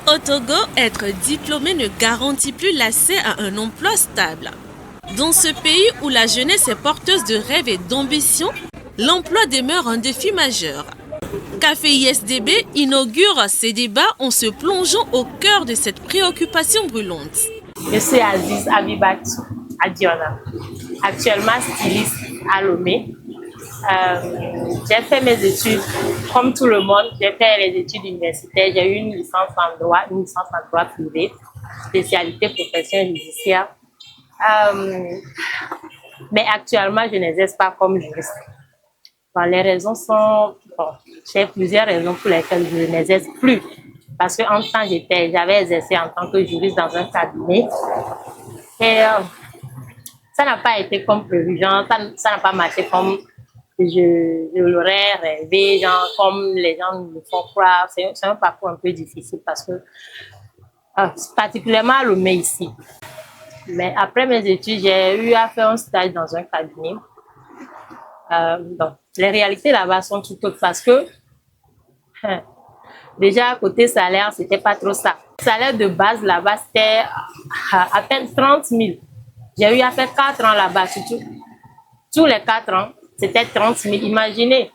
Au Togo, être diplômé ne garantit plus l'accès à un emploi stable. Dans ce pays où la jeunesse est porteuse de rêves et d'ambitions, l'emploi demeure un défi majeur. Café ISDB inaugure ces débats en se plongeant au cœur de cette préoccupation brûlante. Je suis Aziz Abibat Adiona, actuellement styliste à Lomé. J'ai fait mes études comme tout le monde. J'ai fait les études universitaires. J'ai eu une licence en droit privé, spécialité profession judiciaire. Mais actuellement, je n'exerce pas comme juriste. Bon, les raisons sont... Bon, j'ai plusieurs raisons pour lesquelles je n'exerce plus. Parce qu'en temps, j'avais exercé en tant que juriste dans un cabinet. Et ça n'a pas été comme prévu, genre, ça n'a pas marché comme je l'aurais rêvé, genre, comme les gens me font croire. C'est un parcours un peu difficile parce que, particulièrement à Lomé ici. Mais après mes études, j'ai eu à faire un stage dans un cabinet. Donc, les réalités là-bas sont tout autres parce que, déjà, côté salaire, c'était pas trop ça. Le salaire de base là-bas, c'était à peine 30 000. J'ai eu à faire 4 ans là-bas, surtout. Tous les 4 ans, c'était 30 000. Imaginez,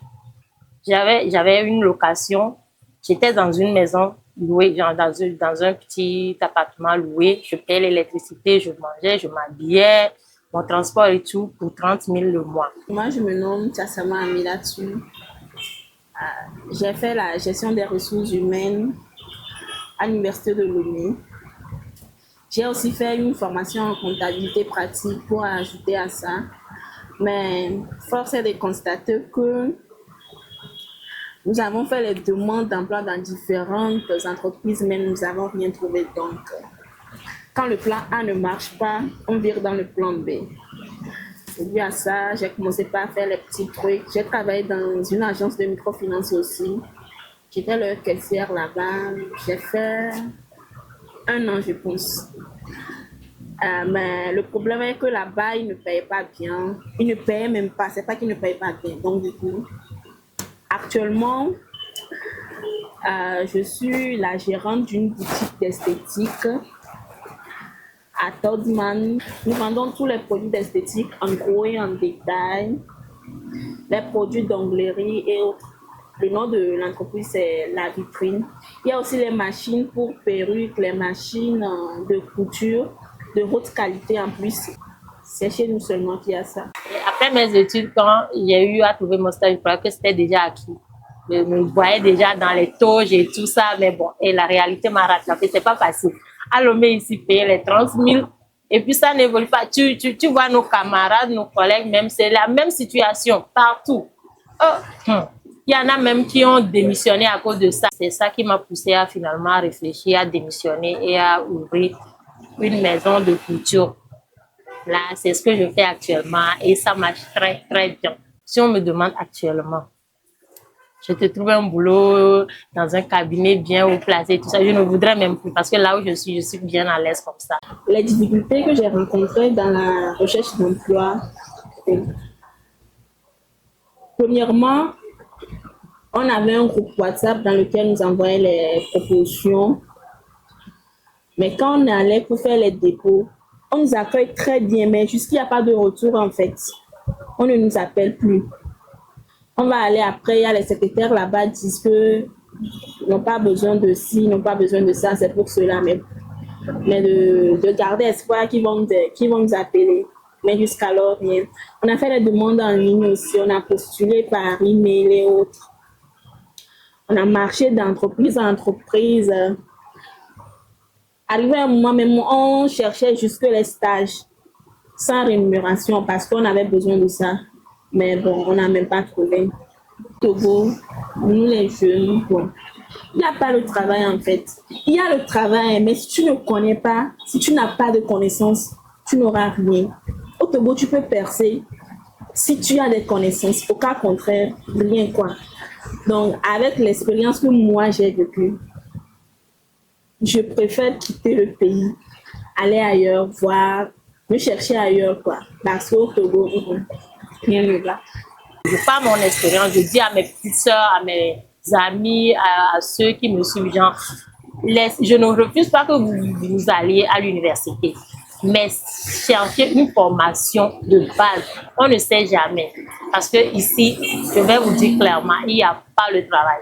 j'avais une location. J'étais dans une maison louée, genre dans un petit appartement loué. Je payais l'électricité, je mangeais, je m'habillais, mon transport et tout pour 30 000 le mois. Moi, je me nomme Tchassama Amilatou. J'ai fait la gestion des ressources humaines à l'Université de Lomé. J'ai aussi fait une formation en comptabilité pratique pour ajouter à ça. Mais force est de constater que nous avons fait les demandes d'emploi dans différentes entreprises, mais nous n'avons rien trouvé. Donc, quand le plan A ne marche pas, on vire dans le plan B. Et dû à ça, j'ai commencé par faire les petits trucs. J'ai travaillé dans une agence de microfinance aussi. J'étais leur caissière là-bas. J'ai fait 1 an, je pense. Mais le problème est que là-bas, ils ne payaient pas bien. Ils ne payaient même pas. C'est pas qu'ils ne payaient pas bien. Donc, du coup, actuellement, je suis la gérante d'une boutique d'esthétique à Todman. Nous vendons tous les produits d'esthétique en gros et en détail, les produits d'onglerie et autres. Le nom de l'entreprise, c'est La Vitrine. Il y a aussi les machines pour perruques, les machines de couture de haute qualité en plus. C'est chez nous seulement qu'il y a ça. Après mes études, quand j'ai eu à trouver mon stage, je crois que c'était déjà acquis. Je me voyais déjà dans les toges et tout ça, mais bon, et la réalité m'a rattrapé, c'est pas facile. À Lomé ici, payer les 30 000, et puis ça n'évolue pas. Tu vois nos camarades, nos collègues, même, c'est la même situation partout. Il y en a même qui ont démissionné à cause de ça. C'est ça qui m'a poussé à finalement réfléchir, à démissionner et à ouvrir une maison de couture. Là, c'est ce que je fais actuellement et ça marche très, très bien. Si on me demande actuellement, je te trouve un boulot dans un cabinet bien haut placé, tout ça, je ne voudrais même plus parce que là où je suis bien à l'aise comme ça. Les difficultés que j'ai rencontrées dans la recherche d'emploi, premièrement, on avait un groupe WhatsApp dans lequel nous envoyons les propositions. Mais quand on allait pour faire les dépôts, on nous accueille très bien, mais jusqu'il n'y a pas de retour en fait. On ne nous appelle plus. On va aller après, il y a les secrétaires là-bas qui disent qu'ils n'ont pas besoin de ci, ils n'ont pas besoin de ça, c'est pour cela. Mais de garder espoir qu'ils vont nous appeler. Mais jusqu'alors, rien. On a fait les demandes en ligne aussi, on a postulé par email et autres. On a marché d'entreprise en entreprise. Arrivé à un moment même, on cherchait jusque les stages sans rémunération parce qu'on avait besoin de ça. Mais bon, on n'a même pas trouvé. Togo, nous les jeunes, bon, il n'y a pas de travail en fait. Il y a le travail, mais si tu ne connais pas, si tu n'as pas de connaissances, tu n'auras rien. Au Togo, tu peux percer si tu as des connaissances. Au cas contraire, rien quoi. Donc, avec l'expérience que moi j'ai vécue, je préfère quitter le pays, aller ailleurs, voir, me chercher ailleurs, quoi. Parce qu'au Togo, rien ne va. Par mon expérience, je dis à mes petites sœurs, à mes amis, à ceux qui me suivent, genre, Je ne refuse pas que vous alliez à l'université, mais cherchez une formation de base. On ne sait jamais. Parce que ici, je vais vous dire clairement, il n'y a pas le travail.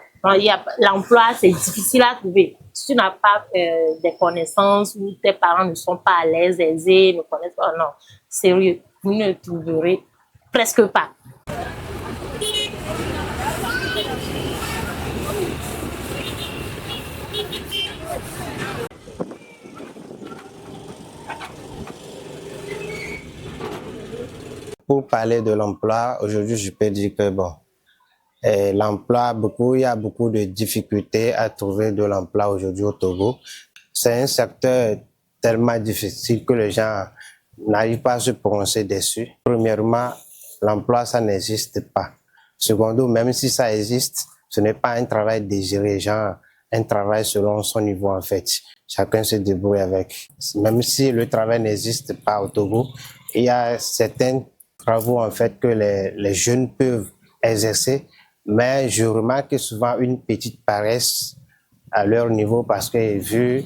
L'emploi, c'est difficile à trouver. Si tu n'as pas des connaissances ou tes parents ne sont pas à l'aise, aisés, ne connaissent pas, non, sérieux, vous ne trouverez presque pas. Pour parler de l'emploi, aujourd'hui, je peux dire que bon, l'emploi, il y a beaucoup de difficultés à trouver de l'emploi aujourd'hui au Togo. C'est un secteur tellement difficile que les gens n'arrivent pas à se prononcer dessus. Premièrement, l'emploi, ça n'existe pas. Secondo, même si ça existe, ce n'est pas un travail désiré, genre un travail selon son niveau en fait. Chacun se débrouille avec. Même si le travail n'existe pas au Togo, il y a certains travaux en fait que les jeunes peuvent exercer, mais je remarque souvent une petite paresse à leur niveau parce que vu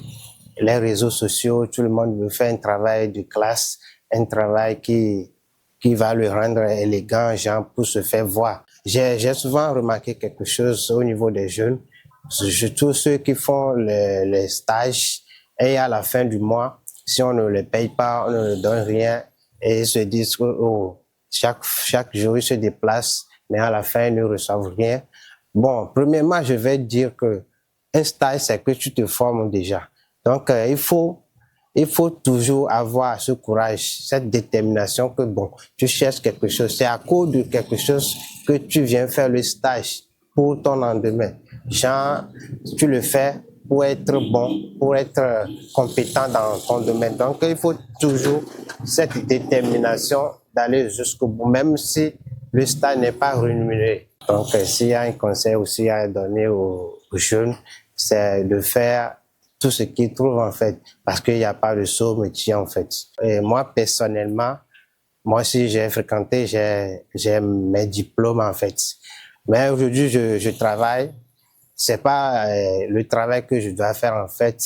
les réseaux sociaux, tout le monde veut faire un travail de classe, un travail qui va le rendre élégant, genre pour se faire voir. J'ai souvent remarqué quelque chose au niveau des jeunes, surtout ceux qui font les stages et à la fin du mois, si on ne les paye pas, on ne leur donne rien et ils se disent que oh, chaque jour ils se déplacent, mais à la fin ils ne reçoivent rien. Bon, premièrement, je vais dire que un stage, c'est que tu te formes déjà. Donc, il faut toujours avoir ce courage, cette détermination que bon, tu cherches quelque chose. C'est à cause de quelque chose que tu viens faire le stage pour ton lendemain. Genre, tu le fais pour être bon, pour être compétent dans ton domaine. Donc, il faut toujours cette détermination d'aller jusqu'au bout, même si le stage n'est pas rémunéré. Donc, s'il y a un conseil aussi à donner aux jeunes, c'est de faire tout ce qu'ils trouvent en fait, parce qu'il n'y a pas de saut métier en fait. Et moi, personnellement, moi aussi j'ai fréquenté, j'ai mes diplômes en fait. Mais aujourd'hui, je travaille. C'est pas le travail que je dois faire en fait,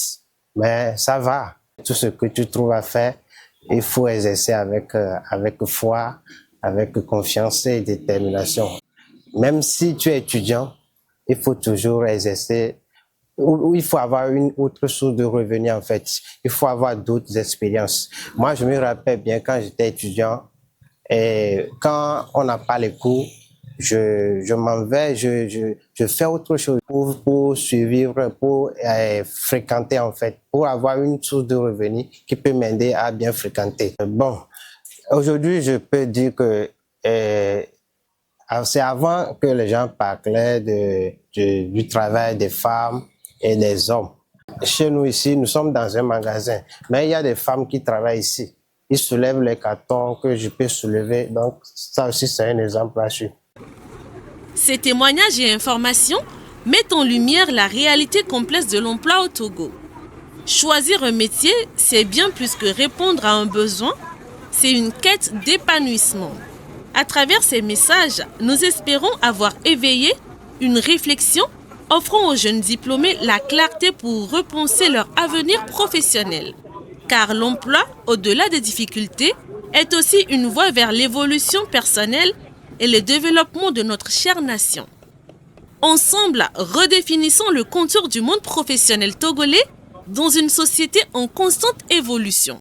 mais ça va. Tout ce que tu trouves à faire, il faut exercer avec foi, avec confiance et détermination. Même si tu es étudiant, il faut toujours exercer, ou il faut avoir une autre source de revenus en fait. Il faut avoir d'autres expériences. Moi, je me rappelle bien quand j'étais étudiant, et quand on n'a pas les cours, je m'en vais, je fais autre chose pour survivre, pour fréquenter en fait, pour avoir une source de revenus qui peut m'aider à bien fréquenter. Bon, aujourd'hui, je peux dire que c'est avant que les gens parlaient du travail des femmes et des hommes. Chez nous ici, nous sommes dans un magasin, mais il y a des femmes qui travaillent ici. Ils soulèvent les cartons que je peux soulever, donc ça aussi c'est un exemple à suivre. Ces témoignages et informations mettent en lumière la réalité complexe de l'emploi au Togo. Choisir un métier, c'est bien plus que répondre à un besoin, c'est une quête d'épanouissement. À travers ces messages, nous espérons avoir éveillé une réflexion offrant aux jeunes diplômés la clarté pour repenser leur avenir professionnel. Car l'emploi, au-delà des difficultés, est aussi une voie vers l'évolution personnelle et le développement de notre chère nation. Ensemble, redéfinissons le contour du monde professionnel togolais dans une société en constante évolution.